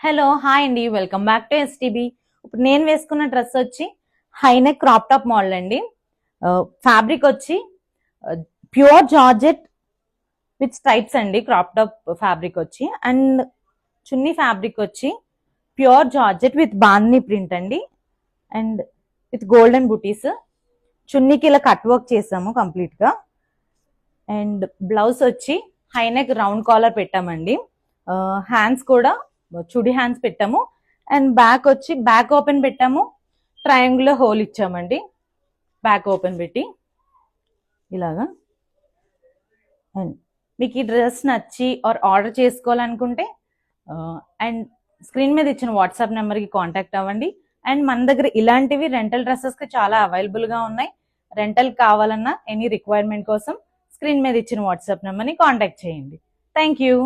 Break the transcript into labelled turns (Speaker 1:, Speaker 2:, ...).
Speaker 1: Hello hi అండి, welcome back to STB. ఇప్పుడు నేను వేసుకున్న డ్రెస్ వచ్చి హైనెక్ క్రాప్ టాప్ మోడల్ అండి. ఫ్యాబ్రిక్ వచ్చి ప్యూర్ జార్జెట్ విత్ స్ట్రైప్స్ అండి. క్రాప్ టాప్ ఫ్యాబ్రిక్ వచ్చి అండ్ చున్నీ ఫ్యాబ్రిక్ వచ్చి pure georgette with bandhani print అండి అండ్ విత్ గోల్డెన్ బుటీస్. చున్నీకి ఇలా కట్ వర్క్ చేసాము కంప్లీట్ గా. అండ్ బ్లౌజ్ వచ్చి హైనెక్ రౌండ్ కాలర్ పెట్టామండి. హ్యాండ్స్ కూడా చుడి హ్యాండ్స్ పెట్టాము అండ్ బ్యాక్ వచ్చి బ్యాక్ ఓపెన్ పెట్టాము. ట్రయాంగులర్ హోల్ ఇచ్చామండి బ్యాక్ ఓపెన్ పెట్టి ఇలాగా. అండ్ మీకు ఈ డ్రెస్ నచ్చి ఆర్డర్ చేసుకోవాలనుకుంటే అండ్ స్క్రీన్ మీద ఇచ్చిన వాట్సాప్ నెంబర్కి కాంటాక్ట్ అవ్వండి. అండ్ మన దగ్గర ఇలాంటివి రెంటల్ డ్రెస్సెస్కి చాలా అవైలబుల్గా ఉన్నాయి. రెంటల్ కావాలన్నా ఎనీ రిక్వైర్మెంట్ కోసం స్క్రీన్ మీద ఇచ్చిన వాట్సాప్ నెంబర్ని కాంటాక్ట్ చేయండి. Thank you.